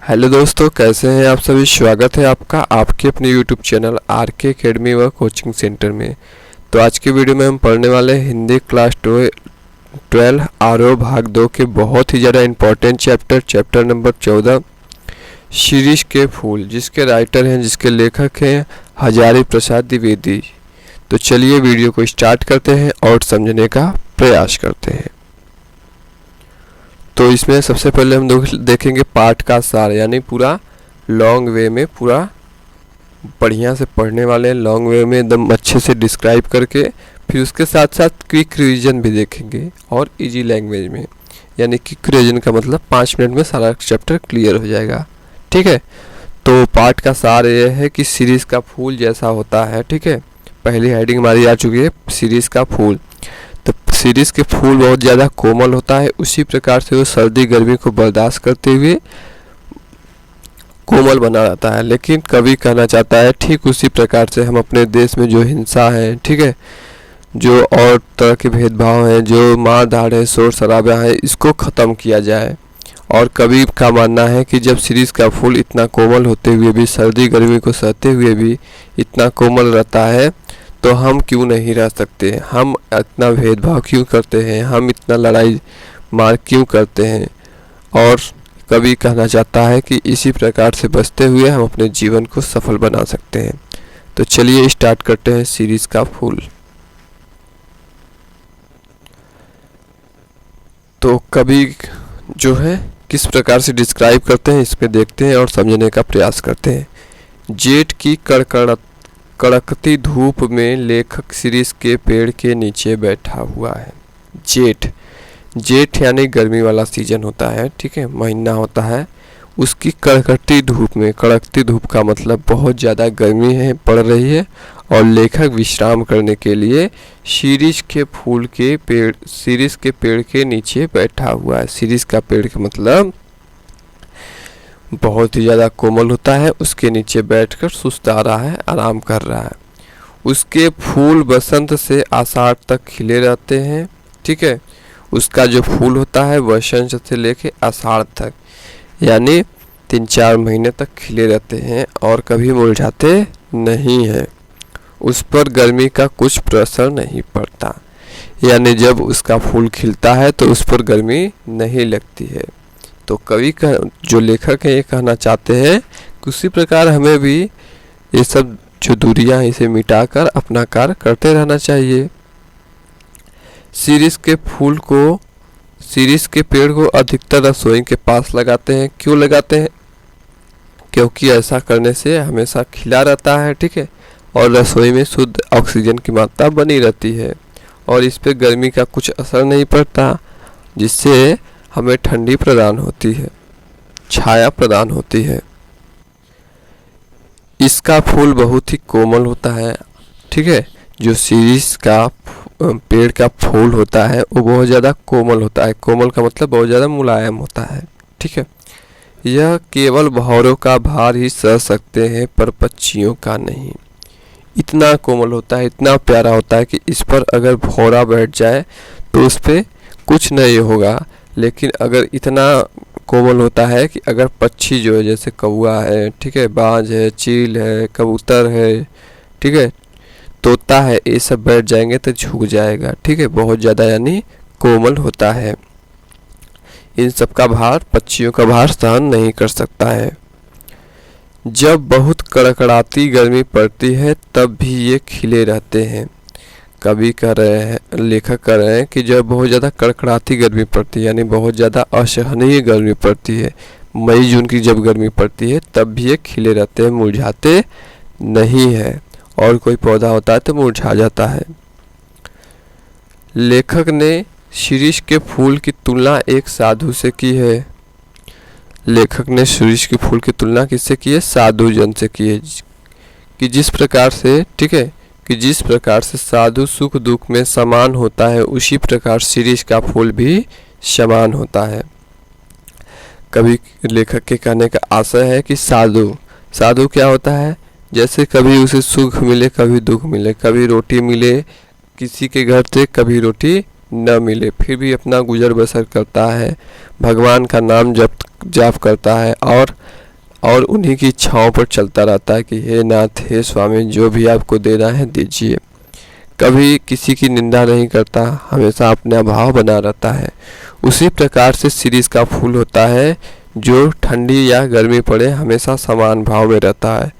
Hello दोस्तों, कैसे हैं आप सभी। स्वागत है आपका आपके अपने यूट्यूब चैनल आरके एकेडमी व कोचिंग सेंटर में। तो आज की वीडियो में हम पढ़ने वाले हैं हिंदी क्लास 12 आरओ भाग 2 के बहुत ही ज़्यादा इम्पोर्टेंट चैप्टर नंबर 14 शिरीष के फूल, जिसके राइटर हैं, जिसके लेखक हैं हजारी प्रसाद द्विवेदी। तो चलिए वीडियो को स्टार्ट करते हैं और समझने का प्रयास करते हैं। तो इसमें सबसे पहले हम देखेंगे पाठ का सार, यानी पूरा लॉन्ग वे में, पूरा बढ़िया से पढ़ने वाले हैं, लॉन्ग वे में एकदम अच्छे से डिस्क्राइब करके। फिर उसके साथ साथ क्विक रिवीजन भी देखेंगे और इजी लैंग्वेज में, यानी क्विक रिवीजन का मतलब 5 मिनट में सारा चैप्टर क्लियर हो जाएगा। ठीक है, तो पाठ का सार ये है कि सीरीज का फूल जैसा होता है। ठीक है, पहली हेडिंग हमारी आ चुकी है, सीरीज का फूल। तो सीरीज के फूल बहुत ज़्यादा कोमल होता है, उसी प्रकार से वो सर्दी गर्मी को बर्दाश्त करते हुए कोमल बना रहता है। लेकिन कवि कहना चाहता है ठीक उसी प्रकार से हम अपने देश में जो हिंसा है, ठीक है, जो और तरह के भेदभाव हैं, जो मार धाड़ है, शोर शराबा है, इसको ख़त्म किया जाए। और कवि का मानना है कि जब सीरीज का फूल इतना कोमल होते हुए भी, सर्दी गर्मी को सहते हुए भी इतना कोमल रहता है, तो हम क्यों नहीं रह सकते। हम इतना भेदभाव क्यों करते हैं, हम इतना लड़ाई मार क्यों करते हैं। और कवि कहना चाहता है कि इसी प्रकार से बचते हुए हम अपने जीवन को सफल बना सकते हैं। तो चलिए स्टार्ट करते हैं सीरीज का फूल। तो कवि जो है किस प्रकार से डिस्क्राइब करते हैं, इसमें देखते हैं और समझने का प्रयास करते हैं। जेठ की कड़कती धूप में लेखक सीरीज के पेड़ के नीचे बैठा हुआ है। जेठ यानी गर्मी वाला सीजन होता है, ठीक है, महीना होता है। उसकी कड़कती धूप में, कड़कती धूप का मतलब बहुत ज़्यादा गर्मी है, पड़ रही है, और लेखक विश्राम करने के लिए सीरीज के पेड़ के नीचे बैठा हुआ है। सीरीज का पेड़ का मतलब बहुत ही ज़्यादा कोमल होता है, उसके नीचे बैठकर सुस्ता रहा है, आराम कर रहा है। उसके फूल बसंत से आषाढ़ तक खिले रहते हैं। ठीक है, उसका जो फूल होता है बसंत से लेके आषाढ़ तक, यानी 3-4 महीने तक खिले रहते हैं और कभी मुरझाते नहीं हैं। उस पर गर्मी का कुछ प्रसर नहीं पड़ता, यानी जब उसका फूल खिलता है तो उस पर गर्मी नहीं लगती है। तो कवि का जो लेखक है ये कहना चाहते हैं कि उसी प्रकार हमें भी ये सब जो दूरियां इसे मिटाकर अपना कार्य करते रहना चाहिए। सीरीज के पेड़ को अधिकतर रसोई के पास लगाते हैं। क्यों लगाते हैं? क्योंकि ऐसा करने से हमेशा खिला रहता है, ठीक है, और रसोई में शुद्ध ऑक्सीजन की मात्रा बनी रहती है और इस पे गर्मी का कुछ असर नहीं पड़ता, जिससे हमें ठंडी प्रदान होती है, छाया प्रदान होती है। इसका फूल बहुत ही कोमल होता है। ठीक है, जो सीरीज का पेड़ का फूल होता है वो बहुत ज़्यादा कोमल होता है। कोमल का मतलब बहुत ज़्यादा मुलायम होता है। ठीक है, यह केवल भंवरों का भार ही सह सकते हैं, पर पक्षियों का नहीं। इतना कोमल होता है, इतना प्यारा होता है कि इस पर अगर भौरा बैठ जाए तो उस पर कुछ नहीं होगा। लेकिन अगर इतना कोमल होता है कि अगर पक्षी जो है, जैसे कौवा है, ठीक है, बाज है, चील है, कबूतर है, ठीक है, तोता है, ये सब बैठ जाएंगे तो झुक जाएगा। ठीक है, बहुत ज़्यादा यानी कोमल होता है। इन सब का भार, पक्षियों का भार सहन नहीं कर सकता है। जब बहुत कड़कड़ाती गर्मी पड़ती है तब भी ये खिले रहते हैं। कवि कह रहे हैं, लेखक कह रहे हैं कि जब बहुत ज़्यादा कड़कड़ाती गर्मी पड़ती है, यानी बहुत ज़्यादा असहनीय गर्मी पड़ती है, मई जून की जब गर्मी पड़ती है, तब भी ये खिले रहते हैं, मुरझाते नहीं है। और कोई पौधा होता है तो मुरझा जाता है। लेखक ने शिरीष के फूल की तुलना एक साधु से की है। लेखक ने शिरीष के फूल की तुलना किससे की है? साधु जन से की है। कि जिस प्रकार से, ठीक है, कि जिस प्रकार से साधु सुख दुख में समान होता है, उसी प्रकार शिरीष का फूल भी समान होता है। कभी लेखक के कहने का आशय है कि साधु क्या होता है? जैसे कभी उसे सुख मिले, कभी दुख मिले, कभी रोटी मिले किसी के घर से, कभी रोटी न मिले, फिर भी अपना गुजर बसर करता है, भगवान का नाम जाप करता है और और उन्हीं की इच्छाओं पर चलता रहता है कि हे नाथ, हे स्वामी, जो भी आपको देना है दीजिए। कभी किसी की निंदा नहीं करता, हमेशा अपने अभाव बना रहता है। उसी प्रकार से शिरीष का फूल होता है जो ठंडी या गर्मी पड़े हमेशा समान भाव में रहता है,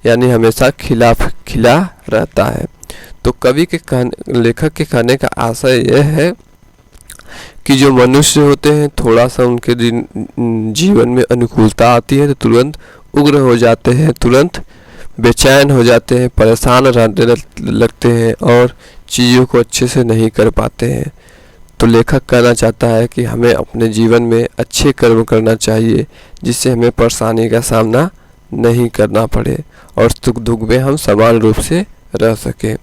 यानी हमेशा खिला खिला रहता है। तो कवि के लेखक के कहने का आशय यह है कि जो मनुष्य होते हैं, थोड़ा सा उनके जीवन में अनुकूलता आती है तो तुरंत उग्र हो जाते हैं, तुरंत बेचैन हो जाते हैं, परेशान रहने लगते हैं और चीज़ों को अच्छे से नहीं कर पाते हैं। तो लेखक कहना चाहता है कि हमें अपने जीवन में अच्छे कर्म करना चाहिए, जिससे हमें परेशानी का सामना नहीं करना पड़े और सुख दुख में हम समान रूप से रह सकें।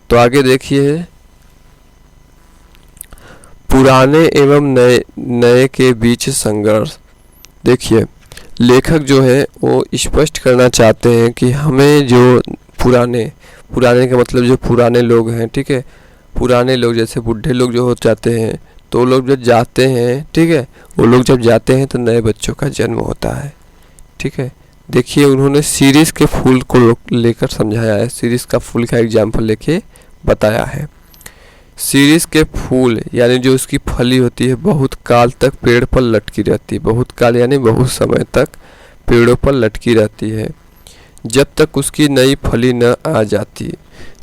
तो आगे देखिए, पुराने एवं नए के बीच संघर्ष। देखिए, लेखक जो है वो स्पष्ट करना चाहते हैं कि हमें जो पुराने का मतलब जो पुराने लोग हैं, ठीक है, पुराने लोग जैसे बूढ़े लोग जो हो जाते हैं, तो लोग जब जाते हैं, ठीक है, वो लोग जब जाते हैं तो नए बच्चों का जन्म होता है, ठीक है। देखिए, उन्होंने शिरीष के फूल को लेकर समझाया है, शिरीष का फूल का एग्जाम्पल लेके बताया है। शिरीष के फूल यानी जो उसकी फली होती है बहुत काल तक पेड़ पर लटकी रहती है, बहुत काल यानी बहुत समय तक पेड़ों पर लटकी रहती है, जब तक उसकी नई फली न आ जाती।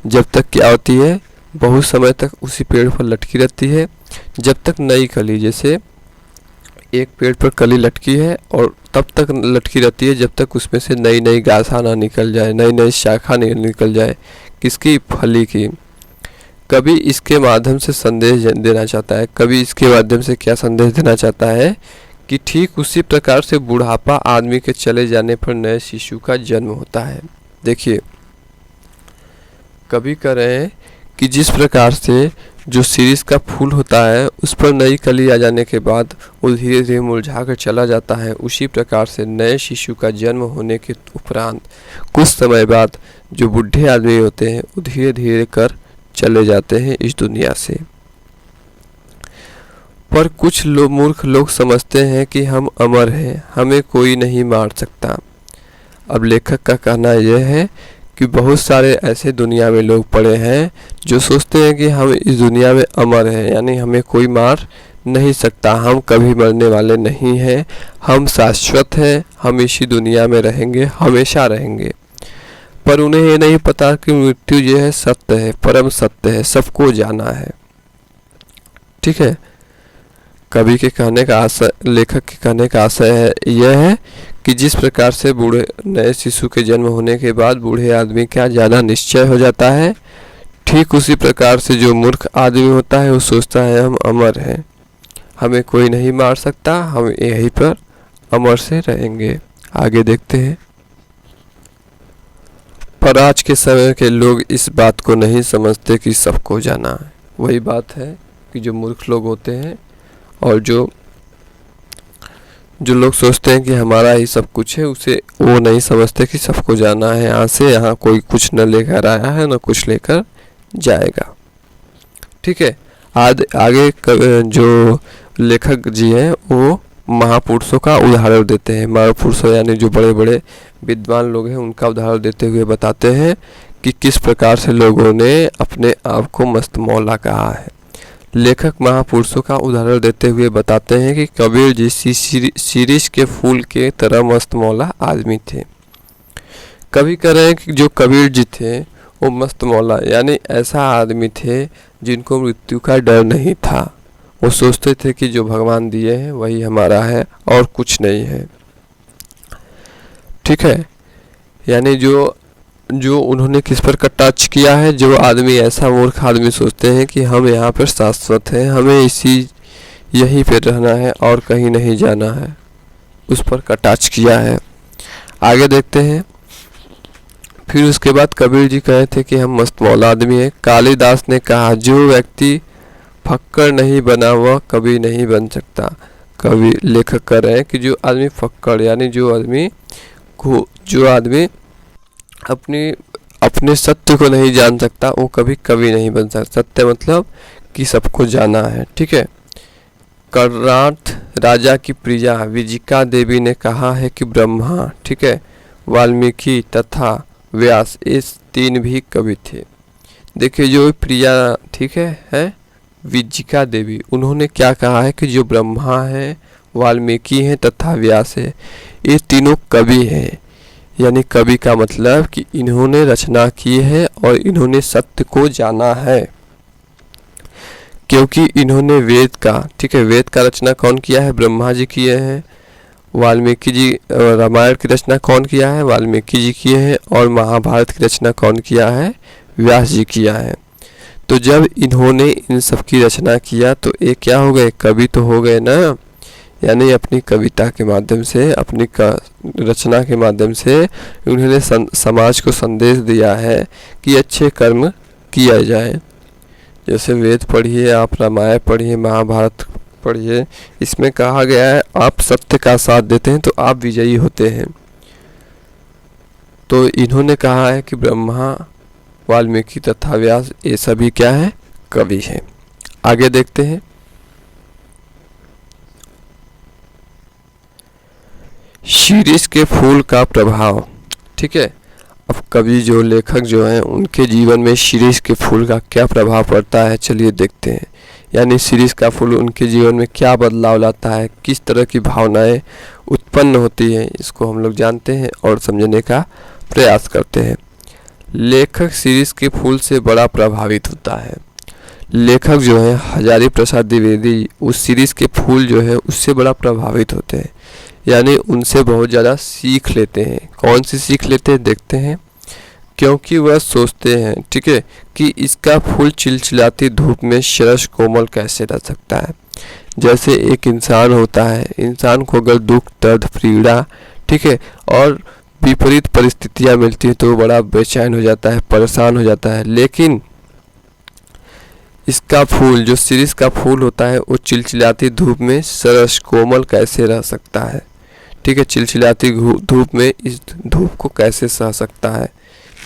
जब तक क्या होती है, बहुत समय तक उसी पेड़ पर लटकी रहती है, जब तक नई कली, जैसे एक पेड़ पर कली लटकी है और तब तक लटकी रहती है जब तक उसमें से नई नई गाछा ना निकल जाए, नई नई शाखा निकल जाए, किसकी, फली की। कवि इसके माध्यम से संदेश देना चाहता है। कवि इसके माध्यम से क्या संदेश देना चाहता है कि ठीक उसी प्रकार से बुढ़ापा आदमी के चले जाने पर नए शिशु का जन्म होता है। देखिए, कवि कह रहे हैं कि जिस प्रकार से जो शिरीष का फूल होता है उस पर नई कली आ जाने के बाद वो धीरे धीरे मुरझा कर चला जाता है, उसी प्रकार से नए शिशु का जन्म होने के उपरांत कुछ समय बाद जो बूढ़े आदमी होते हैं वो धीरे धीरे कर चले जाते हैं इस दुनिया से। पर कुछ मूर्ख लोग समझते हैं कि हम अमर हैं, हमें कोई नहीं मार सकता। अब लेखक का कहना यह है कि बहुत सारे ऐसे दुनिया में लोग पड़े हैं जो सोचते हैं कि हम इस दुनिया में अमर हैं, यानी हमें कोई मार नहीं सकता, हम कभी मरने वाले नहीं हैं, हम शाश्वत हैं, हम इसी दुनिया में रहेंगे, हमेशा रहेंगे। पर उन्हें ये नहीं पता कि मृत्यु जो है सत्य है, परम सत्य है, सबको जाना है, ठीक है। कवि के कहने का आशय, लेखक के कहने का आशय है यह है कि जिस प्रकार से बूढ़े नए शिशु के जन्म होने के बाद बूढ़े आदमी का ज़्यादा निश्चय हो जाता है, ठीक उसी प्रकार से जो मूर्ख आदमी होता है वो सोचता है हम अमर हैं, हमें कोई नहीं मार सकता, हम यहीं पर अमर से रहेंगे। आगे देखते हैं। पर आज के समय के लोग इस बात को नहीं समझते कि सबको जाना है। वही बात है कि जो मूर्ख लोग होते हैं और जो लोग सोचते हैं कि हमारा ही सब कुछ है, उसे वो नहीं समझते कि सबको जाना है, यहाँ से यहाँ कोई कुछ न लेकर आया है न कुछ लेकर जाएगा, ठीक है। आगे जो लेखक जी हैं वो महापुरुषों का उदाहरण देते हैं। महापुरुषों यानी जो बड़े बड़े विद्वान लोग हैं उनका उदाहरण देते हुए बताते हैं कि किस प्रकार से लोगों ने अपने आप को मस्त मौला कहा है। लेखक महापुरुषों का उदाहरण देते हुए बताते हैं कि कबीर जी शिरीष के फूल के तरह मस्त मौला आदमी थे। कवि कह रहे हैं कि जो कबीर जी थे वो मस्त मौला यानी ऐसा आदमी थे जिनको मृत्यु का डर नहीं था। वो सोचते थे कि जो भगवान दिए हैं वही हमारा है और कुछ नहीं है, ठीक है। यानी जो उन्होंने किस पर टच किया है, जो आदमी ऐसा मूर्ख आदमी सोचते हैं कि हम यहाँ पर शाश्वत हैं, हमें यहीं पे रहना है और कहीं नहीं जाना है, उस पर टच किया है। आगे देखते हैं। फिर उसके बाद कबीर जी कहे थे कि हम मस्त मौला आदमी हैं। कालिदास ने कहा जो व्यक्ति फक्कड़ नहीं बना वह कभी नहीं बन सकता। कवि लेखक कर रहे हैं कि जो आदमी फक्कड़ यानी जो आदमी अपने सत्य को नहीं जान सकता वो कभी कभी नहीं बन सकता। सत्य मतलब कि सबको जाना है, ठीक है। कर्नाट राजा की प्रिया विजिका देवी ने कहा है कि ब्रह्मा, ठीक है, वाल्मीकि तथा व्यास इस तीन भी कवि थे। देखिए जो प्रिया, ठीक है विजिका देवी, उन्होंने क्या कहा है कि जो ब्रह्मा है, वाल्मीकि हैं तथा व्यास है, ये तीनों कवि हैं। यानी कवि का मतलब कि इन्होंने रचना की है और इन्होंने सत्य को जाना है, क्योंकि इन्होंने वेद का, ठीक है, वेद का रचना कौन किया है? ब्रह्मा जी किए हैं। वाल्मीकि जी, रामायण की रचना कौन किया है? वाल्मीकि जी किए हैं। और महाभारत की रचना कौन किया है? व्यास जी किया है। तो जब इन्होंने इन सब की रचना किया तो ये क्या हो गए? कवि तो हो गए ना। यानी अपनी कविता के माध्यम से, अपनी रचना के माध्यम से उन्होंने समाज को संदेश दिया है कि अच्छे कर्म किया जाए। जैसे वेद पढ़िए, आप रामायण पढ़िए, महाभारत पढ़िए, इसमें कहा गया है आप सत्य का साथ देते हैं तो आप विजयी होते हैं। तो इन्होंने कहा है कि ब्रह्मा, वाल्मीकि तथा व्यास ये सभी क्या है? कवि हैं। आगे देखते हैं। शीरीष के फूल का प्रभाव, ठीक है। अब कवि जो लेखक जो हैं उनके जीवन में शीरीष के फूल का क्या प्रभाव पड़ता है, चलिए देखते हैं। यानी शीरीष का फूल उनके जीवन में क्या बदलाव लाता है, किस तरह की भावनाएं उत्पन्न होती हैं, इसको हम लोग जानते हैं और समझने का प्रयास करते हैं। लेखक शीरीष के फूल से बड़ा प्रभावित होता है। लेखक जो है हजारी प्रसाद द्विवेदी उस शीरीष के फूल जो है उससे बड़ा प्रभावित होते हैं, यानी उनसे बहुत ज़्यादा सीख लेते हैं। कौन सी सीख लेते हैं देखते हैं। क्योंकि वह सोचते हैं, ठीक है, कि इसका फूल चिलचिलाती धूप में सरस कोमल कैसे रह सकता है। जैसे एक इंसान होता है, इंसान को अगर दुख, दर्द, पीड़ा, ठीक है, और विपरीत परिस्थितियां मिलती है तो वो बड़ा बेचैन हो जाता है, परेशान हो जाता है। लेकिन इसका फूल, जो शीरीष का फूल होता है, वो चिलचिलाती धूप में सरस कोमल कैसे रह सकता है, ठीक है, चिलचिलाती धूप में इस धूप को कैसे सह सकता है।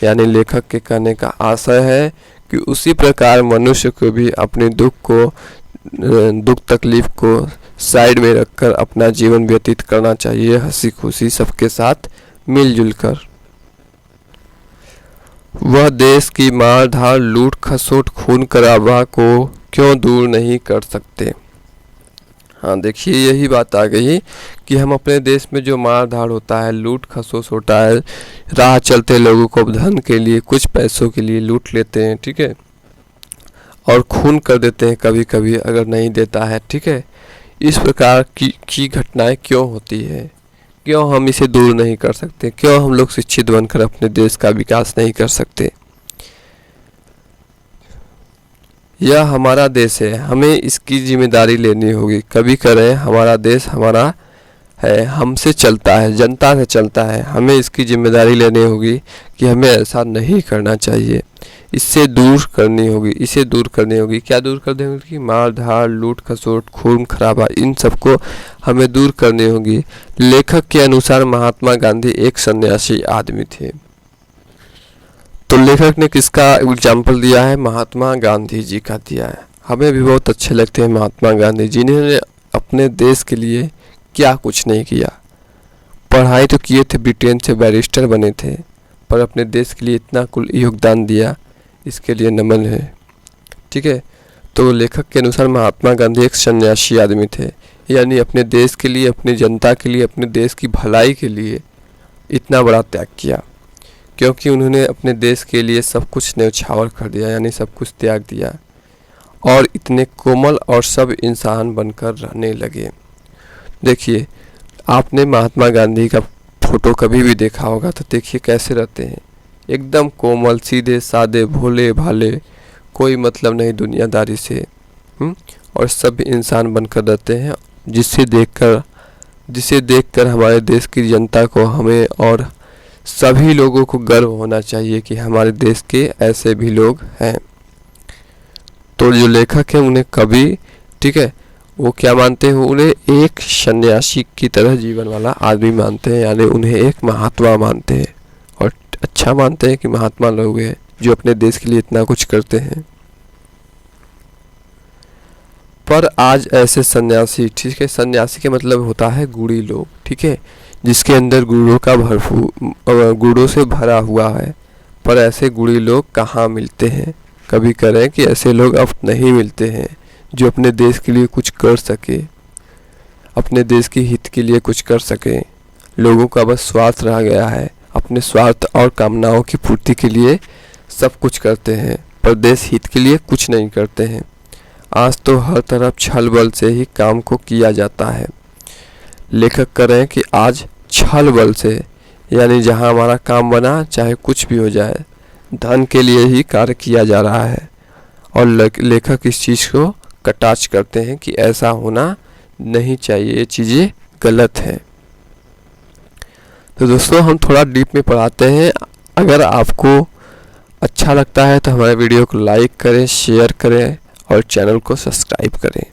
यानी लेखक के कहने का आशय है कि उसी प्रकार मनुष्य को भी अपने दुख तकलीफ को साइड में रखकर अपना जीवन व्यतीत करना चाहिए, हंसी खुशी सबके साथ मिलजुल कर। वह देश की मार धाड़, लूट खसोट, खून खराबा को क्यों दूर नहीं कर सकते। हाँ देखिए यही बात आ गई कि हम अपने देश में जो मार धाड़ होता है, लूट खसोस होता है, राह चलते लोगों को धन के लिए, कुछ पैसों के लिए लूट लेते हैं, ठीक है, और खून कर देते हैं कभी कभी अगर नहीं देता है, ठीक है। इस प्रकार की घटनाएं क्यों होती है, क्यों हम इसे दूर नहीं कर सकते, क्यों हम लोग शिक्षित बनकर अपने देश का विकास नहीं कर सकते। यह हमारा देश है, हमें इसकी जिम्मेदारी लेनी होगी। कभी करें हमारा देश हमारा है, हमसे चलता है, जनता से चलता है, हमें इसकी जिम्मेदारी लेनी होगी कि हमें ऐसा नहीं करना चाहिए, इससे दूर करनी होगी, इसे दूर करनी होगी। क्या दूर कर देंगे? मार धाड़, लूट खसोट, खून खराबा, इन सबको हमें दूर करनी होगी। लेखक के अनुसार महात्मा गांधी एक सन्यासी आदमी थे। तो लेखक ने किसका एग्जाम्पल दिया है? महात्मा गांधी जी का दिया है। हमें भी बहुत अच्छे लगते हैं महात्मा गांधी, जिन्होंने अपने देश के लिए क्या कुछ नहीं किया। पढ़ाई तो किए थे, ब्रिटेन से बैरिस्टर बने थे, पर अपने देश के लिए इतना कुल योगदान दिया, इसके लिए नमन है, ठीक है। तो लेखक के अनुसार महात्मा गांधी एक सन्यासी आदमी थे, यानी अपने देश के लिए, अपनी जनता के लिए, अपने देश की भलाई के लिए इतना बड़ा त्याग किया, क्योंकि उन्होंने अपने देश के लिए सब कुछ न्यौछावर कर दिया, यानी सब कुछ त्याग दिया, और इतने कोमल और सब इंसान बनकर रहने लगे। देखिए आपने महात्मा गांधी का फोटो कभी भी देखा होगा तो देखिए कैसे रहते हैं, एकदम कोमल, सीधे सादे, भोले भाले, कोई मतलब नहीं दुनियादारी से, और सब इंसान बनकर रहते हैं, जिसे देखकर हमारे देश की जनता को, हमें और सभी लोगों को गर्व होना चाहिए कि हमारे देश के ऐसे भी लोग हैं। तो जो लेखक है उन्हें कवि, ठीक है, वो क्या मानते हैं? उन्हें एक सन्यासी की तरह जीवन वाला आदमी मानते हैं, यानी उन्हें एक महात्मा मानते हैं, और अच्छा मानते हैं कि महात्मा लोग हैं जो अपने देश के लिए इतना कुछ करते हैं। पर आज ऐसे सन्यासी, ठीक है, सन्यासी के मतलब होता है गुड़ी लोग, ठीक है, जिसके अंदर गुड़ों का भरपूर गुड़ों से भरा हुआ है। पर ऐसे गुड़ी लोग कहाँ मिलते हैं? कभी करें कि ऐसे लोग अब नहीं मिलते हैं जो अपने देश के लिए कुछ कर सके, अपने देश के हित के लिए कुछ कर सके। लोगों का बस स्वार्थ रह गया है, अपने स्वार्थ और कामनाओं की पूर्ति के लिए सब कुछ करते हैं, पर देश हित के लिए कुछ नहीं करते हैं। आज तो हर तरफ छल बल से ही काम को किया जाता है। लेखक कह रहे हैं कि आज छल बल से, यानी जहां हमारा काम बना चाहे कुछ भी हो जाए, धन के लिए ही कार्य किया जा रहा है। और लेखक इस चीज़ को कटाक्ष करते हैं कि ऐसा होना नहीं चाहिए, ये चीज़ें गलत हैं। तो दोस्तों हम थोड़ा डीप में पढ़ाते हैं। अगर आपको अच्छा लगता है तो हमारे वीडियो को लाइक करें, शेयर करें और चैनल को सब्सक्राइब करें।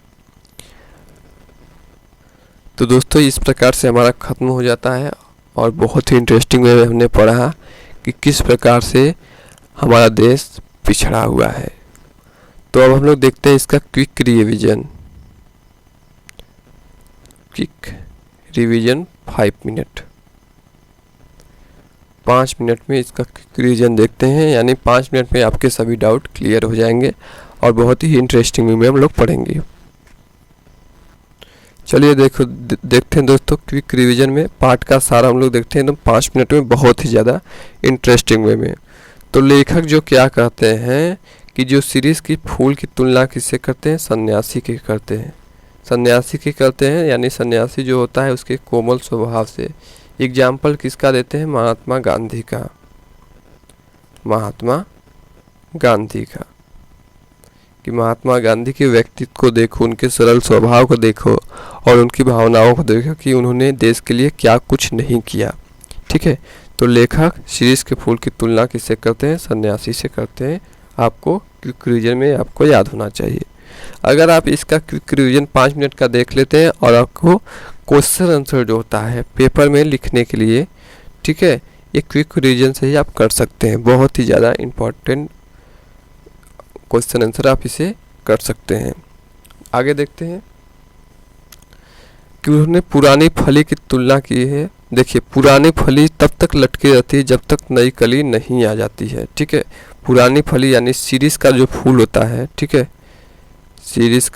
तो दोस्तों इस प्रकार से हमारा ख़त्म हो जाता है और बहुत ही इंटरेस्टिंग वे में हमने पढ़ा कि किस प्रकार से हमारा देश पिछड़ा हुआ है। तो अब हम लोग देखते हैं इसका quick revision. Quick revision 5 minute, 5 minute में इसका क्विक रिवीजन देखते हैं, यानी 5 मिनट में आपके सभी डाउट क्लियर हो जाएंगे और बहुत ही इंटरेस्टिंग वे में हम लोग पढ़ेंगे। चलिए देखते हैं दोस्तों क्विक रिवीजन में पाठ का सारा हम लोग देखते हैं एकदम 5 मिनट में, बहुत ही ज़्यादा इंटरेस्टिंग वे में। तो लेखक जो क्या कहते हैं कि जो सीरीज की फूल की तुलना किससे करते हैं? सन्यासी के करते हैं, सन्यासी के करते हैं, यानी सन्यासी जो होता है उसके कोमल स्वभाव से। एग्जाम्पल किसका देते हैं? महात्मा गांधी का, महात्मा गांधी का, कि महात्मा गांधी के व्यक्तित्व को देखो, उनके सरल स्वभाव को देखो और उनकी भावनाओं को देखो कि उन्होंने देश के लिए क्या कुछ नहीं किया। ठीक है, तो लेखक शीरीष के फूल की तुलना किससे करते हैं? सन्यासी से करते हैं। आपको क्विक रिवीजन में आपको याद होना चाहिए। अगर आप इसका क्विक रिवीजन 5 मिनट का देख लेते हैं और आपको क्वेश्चन आंसर जो होता है पेपर में लिखने के लिए, ठीक है, ये क्विक रिवीजन से ही आप कर सकते हैं। बहुत ही ज़्यादा इम्पोर्टेंट क्वेश्चन आंसर आप इसे कर सकते हैं। आगे देखते हैं कि उन्होंने पुरानी फली की तुलना की है। देखिए, पुरानी फली तब तक लटकी रहती है जब तक नई कली नहीं आ जाती है। ठीक है, पुरानी फली यानी शीरीष का जो फूल होता है, ठीक है, शीरीष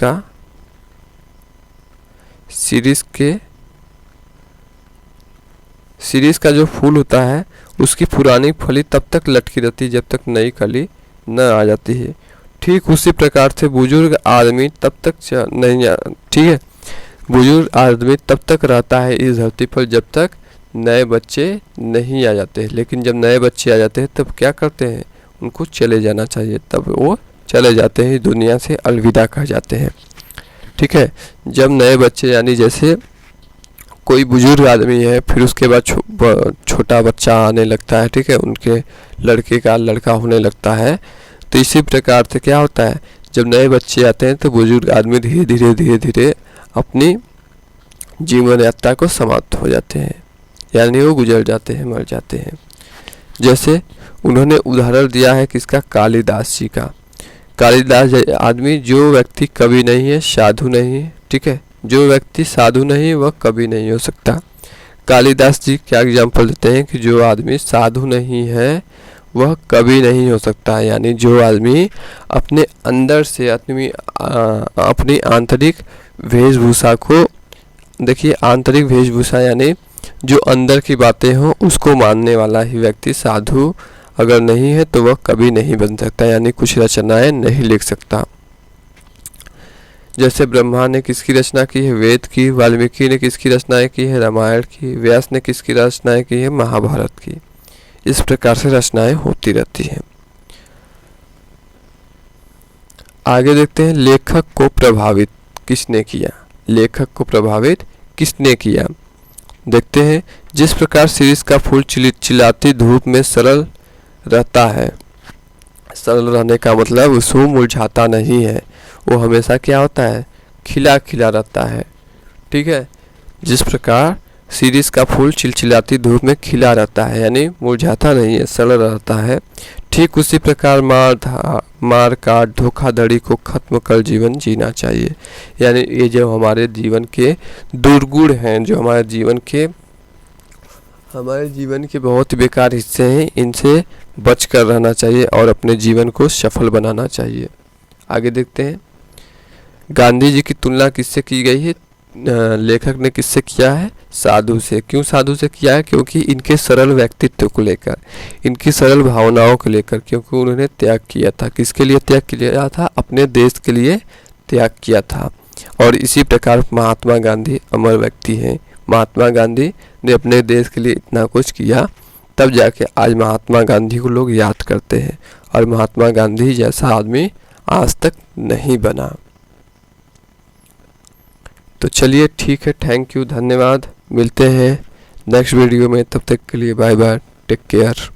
का जो फूल होता है उसकी पुरानी फली तब तक लटकी रहती है जब तक नई कली न आ जाती है। ठीक उसी प्रकार से बुजुर्ग आदमी तब तक नहीं, ठीक है, बुजुर्ग आदमी तब तक रहता है इस धरती पर जब तक नए बच्चे नहीं आ जाते हैं। लेकिन जब नए बच्चे आ जाते हैं तब क्या करते हैं? उनको चले जाना चाहिए, तब वो चले जाते हैं, दुनिया से अलविदा कह जाते हैं। ठीक है, जब नए बच्चे यानी जैसे कोई बुजुर्ग आदमी है, फिर उसके बाद छोटा बच्चा आने लगता है, ठीक है, उनके लड़के का लड़का होने लगता है, तो इसी प्रकार से क्या होता है, जब नए बच्चे आते हैं तो बुजुर्ग आदमी धीरे धीरे अपनी जीवन यात्रा को समाप्त हो जाते हैं, यानी वो गुजर जाते हैं, मर जाते हैं। जैसे उन्होंने उदाहरण दिया है किसका? कालिदास जी का। कालिदास आदमी जो व्यक्ति कवि नहीं है, साधु नहीं है, ठीक है, जो व्यक्ति साधु नहीं वह कवि नहीं हो सकता। कालिदास जी क्या एग्जाम्पल देते हैं कि जो आदमी साधु नहीं है वह कभी नहीं हो सकता, यानी जो आदमी अपने अंदर से अपनी आंतरिक वेशभूषा को, देखिए आंतरिक वेशभूषा यानी जो अंदर की बातें हों उसको मानने वाला ही व्यक्ति साधु अगर नहीं है तो वह कभी नहीं बन सकता, यानी कुछ रचनाएं नहीं लिख सकता। जैसे ब्रह्मा ने किसकी रचना की है? वेद की। वाल्मीकि ने किसकी रचनाएं की है? रामायण की। व्यास ने किसकी रचनाएं की है? महाभारत की। इस प्रकार से रचनाएं होती रहती हैं। आगे देखते हैं लेखक को प्रभावित किसने किया? लेखक को प्रभावित किसने किया? देखते हैं, जिस प्रकार शीरीष का फूल चिल्लाती धूप में सरल रहता है, सरल रहने का मतलब उसको मुरझाता नहीं है, वो हमेशा क्या होता है? खिला खिला रहता है। ठीक है, जिस प्रकार शिरीष का फूल चिलचिलाती धूप में खिला रहता है, यानी मुरझाता नहीं है, सड़ रहता है। ठीक उसी प्रकार मार काट धोखाधड़ी को खत्म कर जीवन जीना चाहिए। यानी ये जो हमारे जीवन के दुर्गुण हैं, जो हमारे जीवन के बहुत बेकार हिस्से हैं, इनसे बच कर रहना चाहिए और अपने जीवन को सफल बनाना चाहिए। आगे देखते हैं, गांधी जी की तुलना किससे की गई है? लेखक ने किससे किया है? साधु से। क्यों साधु से किया है? क्योंकि इनके सरल व्यक्तित्व को लेकर, इनकी सरल भावनाओं को लेकर, क्योंकि उन्होंने त्याग किया था। किसके लिए त्याग किया था? अपने देश के लिए त्याग किया था। और इसी प्रकार महात्मा गांधी अमर व्यक्ति हैं। महात्मा गांधी ने अपने देश के लिए इतना कुछ किया, तब जाके आज महात्मा गांधी को लोग याद करते हैं, और महात्मा गांधी जैसा आदमी आज तक नहीं बना। तो चलिए ठीक है, थैंक यू, धन्यवाद। मिलते हैं नेक्स्ट वीडियो में, तब तक के लिए बाय बाय, टेक केयर।